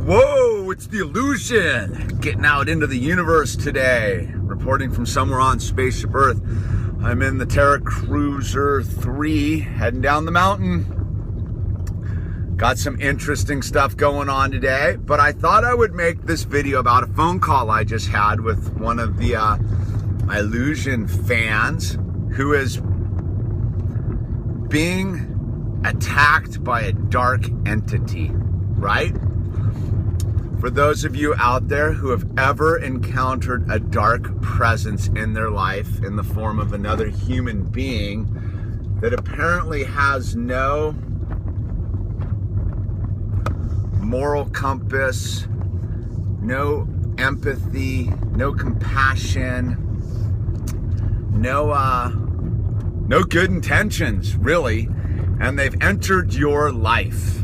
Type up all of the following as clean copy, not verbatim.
Whoa, it's the Illusion, getting out into the universe today, reporting from somewhere on Spaceship Earth. I'm in the Terra Cruiser 3, heading down the mountain. Got some interesting stuff going on today, but I thought I would make this video about a phone call I just had with one of the Illusion fans who is being attacked by a dark entity, right? For those of you out there who have ever encountered a dark presence in their life in the form of another human being that apparently has no moral compass, no empathy, no compassion, no good intentions, really, and they've entered your life,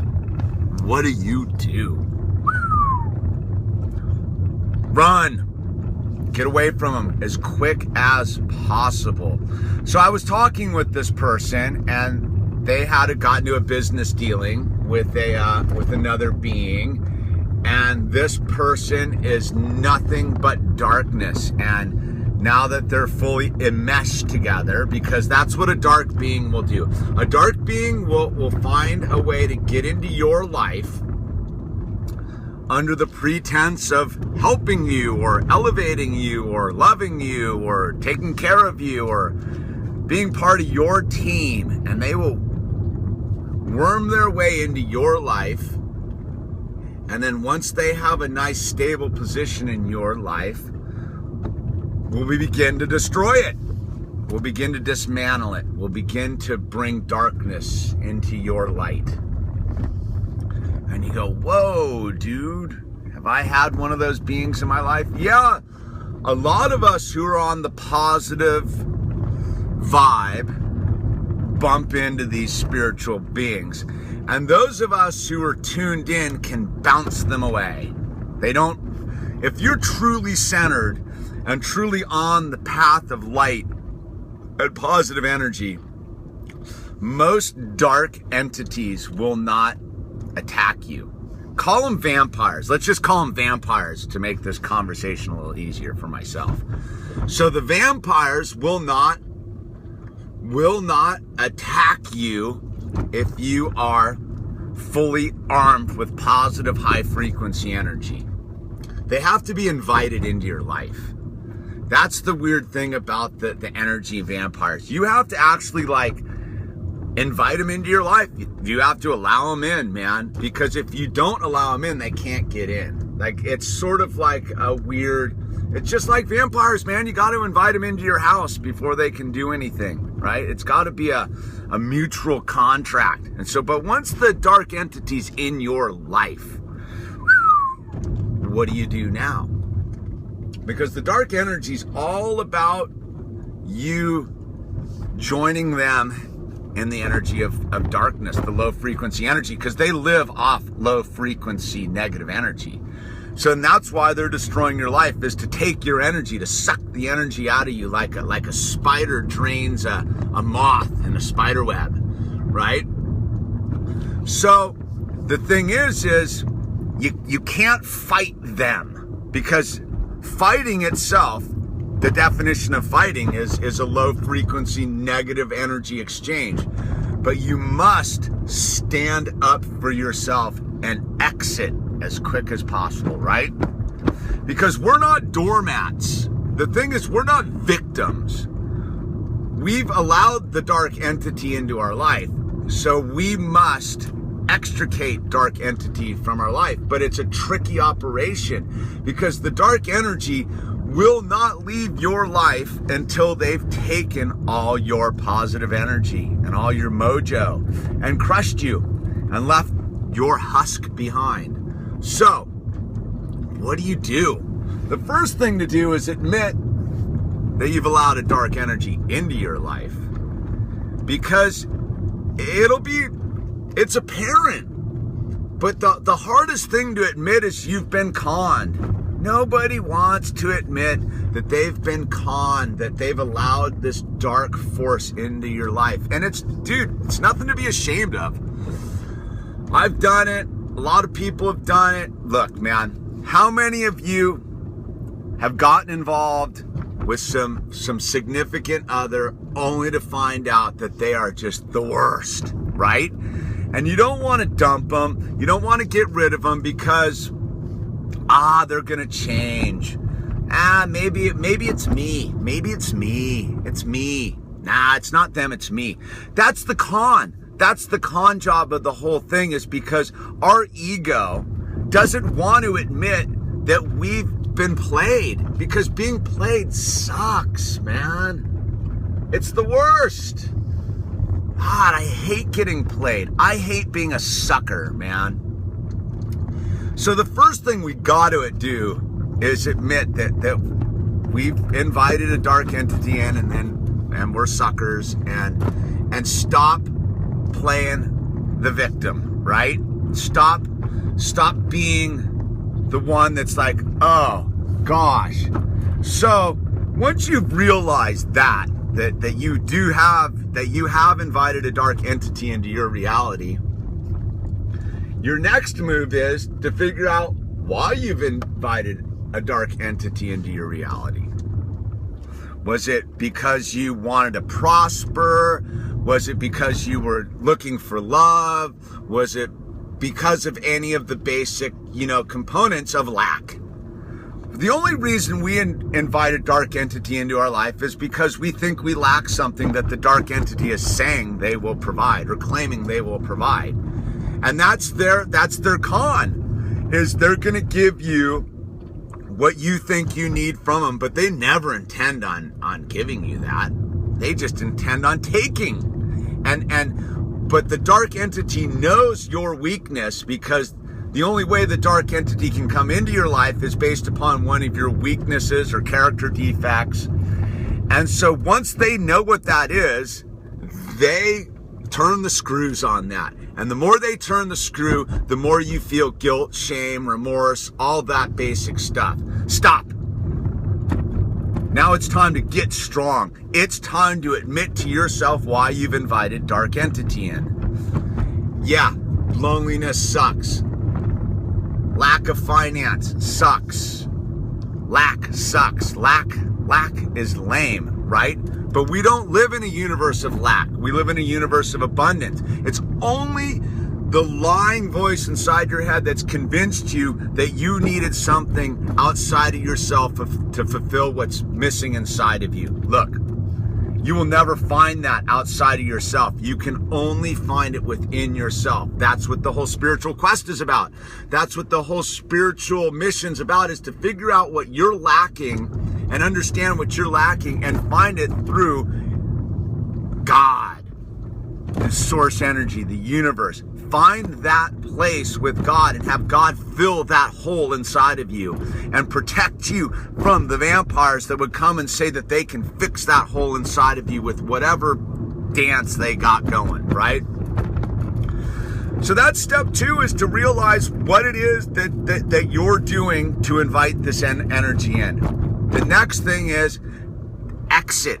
what do? Run. Get away from them as quick as possible. So I was talking with this person, and they had gotten into a business dealing with another being, and this person is nothing but darkness. And now that they're fully enmeshed together, because that's what a dark being will do. A dark being will find a way to get into your life under the pretense of helping you or elevating you or loving you or taking care of you or being part of your team, and they will worm their way into your life, and then once they have a nice stable position in your life, we'll begin to destroy it. We'll begin to dismantle it. We'll begin to bring darkness into your light. And you go, whoa, dude, have I had one of those beings in my life? Yeah, a lot of us who are on the positive vibe bump into these spiritual beings. And those of us who are tuned in can bounce them away. They don't, if you're truly centered and truly on the path of light and positive energy, most dark entities will not attack you. Call them vampires. Let's just call them vampires to make this conversation a little easier for myself. So the vampires will not attack you if you are fully armed with positive high frequency energy. They have to be invited into your life. That's the weird thing about the energy vampires. You have to actually invite them into your life. You have to allow them in, man, because if you don't allow them in, they can't get in. It's sort of like a weird, it's just like vampires, man. You got to invite them into your house before they can do anything, right? It's got to be a mutual contract. And so, but once the dark entity's in your life, what do you do now? Because the dark energy's all about you joining them in the energy of darkness, the low frequency energy, because they live off low frequency negative energy. So and that's why they're destroying your life, is to take your energy, to suck the energy out of you like a spider drains a moth in a spider web, right? So the thing is you can't fight them, because fighting itself, the definition of fighting is a low frequency negative energy exchange. But you must stand up for yourself and exit as quick as possible, right? Because we're not doormats. The thing is, we're not victims. We've allowed the dark entity into our life, so we must extricate dark entity from our life. But it's a tricky operation, because the dark energy will not leave your life until they've taken all your positive energy and all your mojo and crushed you and left your husk behind. So, what do? The first thing to do is admit that you've allowed a dark energy into your life, because it's apparent. But the hardest thing to admit is you've been conned. Nobody wants to admit that they've been conned, that they've allowed this dark force into your life. And it's nothing to be ashamed of. I've done it. A lot of people have done it. Look, man, how many of you have gotten involved with some significant other only to find out that they are just the worst, right? And you don't want to dump them. You don't want to get rid of them because, they're going to change. Maybe it's me. Maybe it's me. It's me. Nah, it's not them, it's me. That's the con. That's the con job of the whole thing, is because our ego doesn't want to admit that we've been played, because being played sucks, man. It's the worst. God, I hate getting played. I hate being a sucker, man. So the first thing we got to do is admit that we've invited a dark entity in, and we're suckers, and stop playing the victim, right? Stop being the one that's like, oh gosh. So once you've realized that you have invited a dark entity into your reality, your next move is to figure out why you've invited a dark entity into your reality. Was it because you wanted to prosper? Was it because you were looking for love? Was it because of any of the basic, components of lack? The only reason we invite a dark entity into our life is because we think we lack something that the dark entity is saying they will provide, or claiming they will provide. And that's their con, is they're going to give you what you think you need from them, but they never intend on giving you that. They just intend on taking. But the dark entity knows your weakness, because the only way the dark entity can come into your life is based upon one of your weaknesses or character defects. And so once they know what that is, they turn the screws on that. And the more they turn the screw, the more you feel guilt, shame, remorse, all that basic stuff. Stop. Now it's time to get strong. It's time to admit to yourself why you've invited dark entity in. Yeah, loneliness sucks. Lack of finance sucks. Lack sucks. Lack is lame, right? But we don't live in a universe of lack. We live in a universe of abundance. It's only the lying voice inside your head that's convinced you that you needed something outside of yourself to fulfill what's missing inside of you. Look, you will never find that outside of yourself. You can only find it within yourself. That's what the whole spiritual quest is about. That's what the whole spiritual mission's about, is to figure out what you're lacking and understand what you're lacking and find it through God, the source energy, the universe. Find that place with God and have God fill that hole inside of you and protect you from the vampires that would come and say that they can fix that hole inside of you with whatever dance they got going, right? So that's step 2, is to realize what it is that you're doing to invite this energy in. The next thing is exit,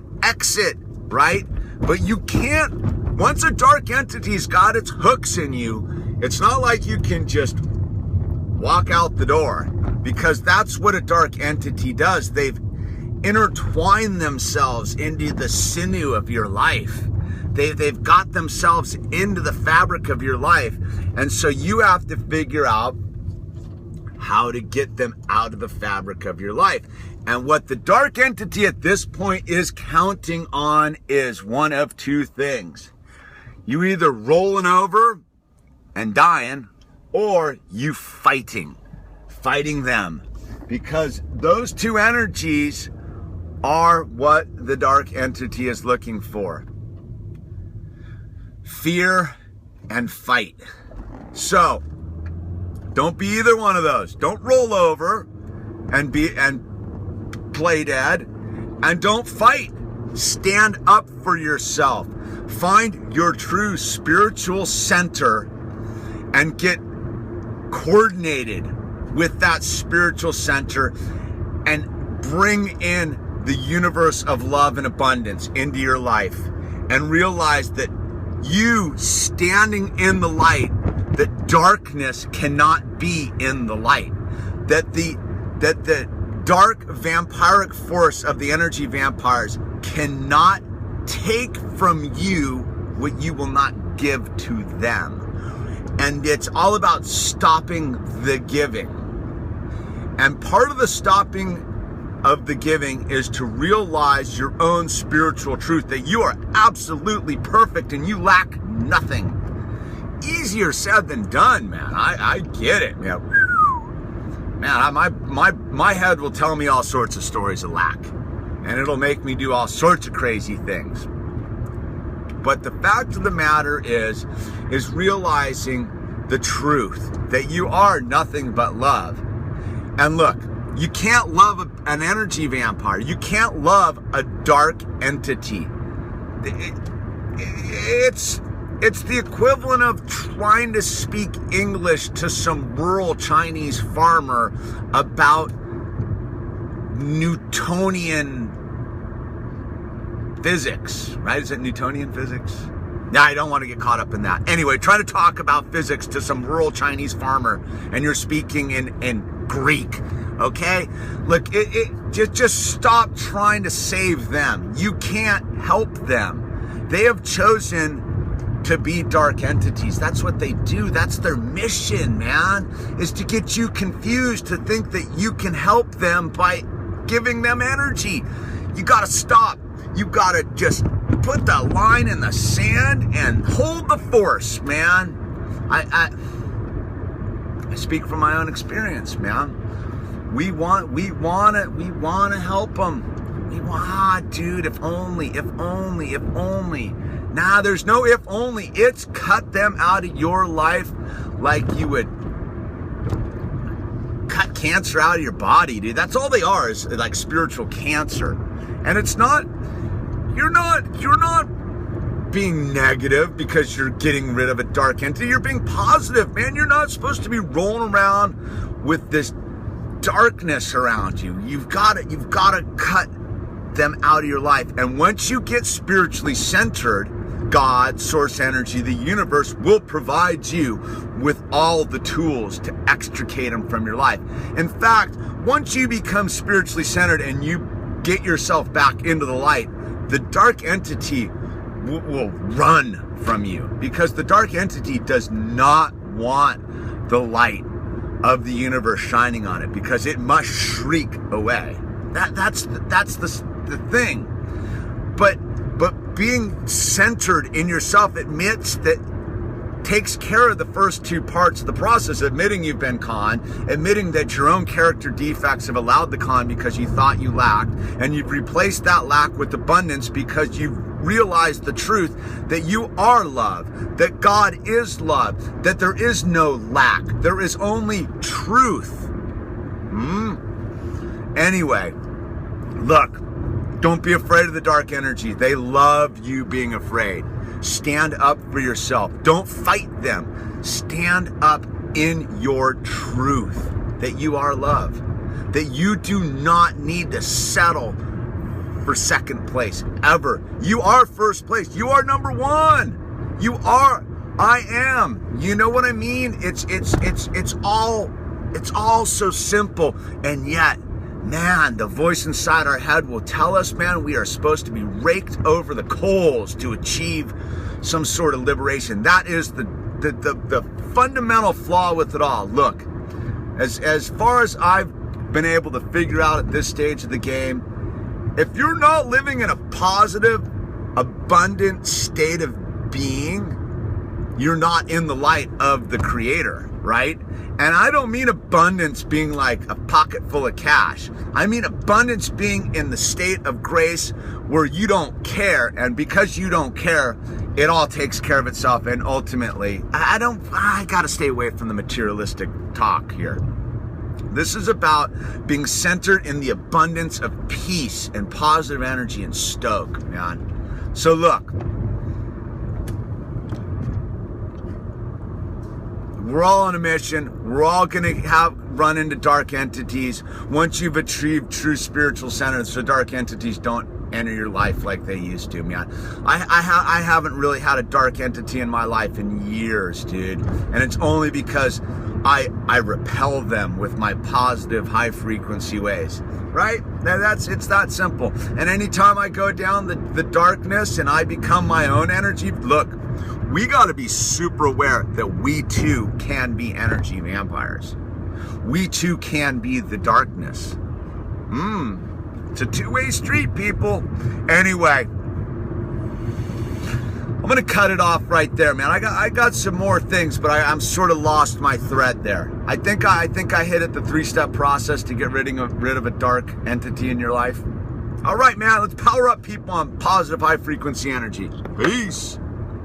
right? But you can't, once a dark entity's got its hooks in you, it's not like you can just walk out the door, because that's what a dark entity does. They've intertwined themselves into the sinew of your life. They've got themselves into the fabric of your life. And so you have to figure out how to get them out of the fabric of your life. And what the dark entity at this point is counting on is one of two things. You either rolling over and dying, or you fighting them. Because those two energies are what the dark entity is looking for. Fear and fight. So, don't be either one of those. Don't roll over and play dead, and don't fight. Stand up for yourself. Find your true spiritual center and get coordinated with that spiritual center and bring in the universe of love and abundance into your life, and realize that you standing in the light, that darkness cannot be in the light. That the dark vampiric force of the energy vampires cannot take from you what you will not give to them. And it's all about stopping the giving. And part of the stopping of the giving is to realize your own spiritual truth, that you are absolutely perfect and you lack nothing. Easier said than done, man. I get it, man. Man, my head will tell me all sorts of stories of lack, and it'll make me do all sorts of crazy things. But the fact of the matter is realizing the truth that you are nothing but love. And look, you can't love an energy vampire. You can't love a dark entity. It's the equivalent of trying to speak English to some rural Chinese farmer about Newtonian physics, right? Is it Newtonian physics? No, I don't want to get caught up in that. Anyway, try to talk about physics to some rural Chinese farmer and you're speaking in Greek, okay? Look, just stop trying to save them. You can't help them. They have chosen to be dark entities. That's what they do. That's their mission, man, is to get you confused, to think that you can help them by giving them energy. You got to stop. You got to just put the line in the sand and hold the force, man. I speak from my own experience, man. We want to help them. Dude, if only. Nah, there's no if only. It's cut them out of your life like you would cut cancer out of your body, dude. That's all they are, is like spiritual cancer. And it's not, you're not being negative because you're getting rid of a dark entity. You're being positive, man. You're not supposed to be rolling around with this darkness around you. You've got to cut them out of your life. And once you get spiritually centered, God, source energy, the universe will provide you with all the tools to extricate them from your life. In fact, once you become spiritually centered and you get yourself back into the light, the dark entity will run from you, because the dark entity does not want the light of the universe shining on it, because it must shriek away. That's the thing. But being centered in yourself admits that, takes care of the first two parts of the process, admitting you've been conned, admitting that your own character defects have allowed the con because you thought you lacked, and you've replaced that lack with abundance because you've realized the truth that you are love, that God is love, that there is no lack, there is only truth. Anyway, look, don't be afraid of the dark energy. They love you being afraid. Stand up for yourself. Don't fight them. Stand up in your truth that you are love, that you do not need to settle for second place ever. You are first place. You are number one. You are. I am. You know what I mean? It's all so simple, and yet, man, the voice inside our head will tell us, man, we are supposed to be raked over the coals to achieve some sort of liberation. That is the fundamental flaw with it all. Look, as far as I've been able to figure out at this stage of the game, if you're not living in a positive, abundant state of being, you're not in the light of the Creator, right? And I don't mean abundance being like a pocket full of cash. I mean abundance being in the state of grace where you don't care, and because you don't care, it all takes care of itself. And ultimately, I gotta stay away from the materialistic talk here. This is about being centered in the abundance of peace and positive energy and stoke, man. So look, we're all on a mission. We're all going to run into dark entities. Once you've achieved true spiritual centers, the dark entities don't enter your life like they used to, man. I haven't really had a dark entity in my life in years, dude. And it's only because I repel them with my positive high frequency ways, right? It's that simple. And anytime I go down the darkness and I become my own energy, look, we got to be super aware that we too can be energy vampires. We too can be the darkness. It's a two-way street, people. Anyway, I'm gonna cut it off right there, man. I got some more things, but I'm sort of lost my thread there. I think I hit it, the 3-step process to get rid of a dark entity in your life. All right, man. Let's power up people on positive high frequency energy. Peace.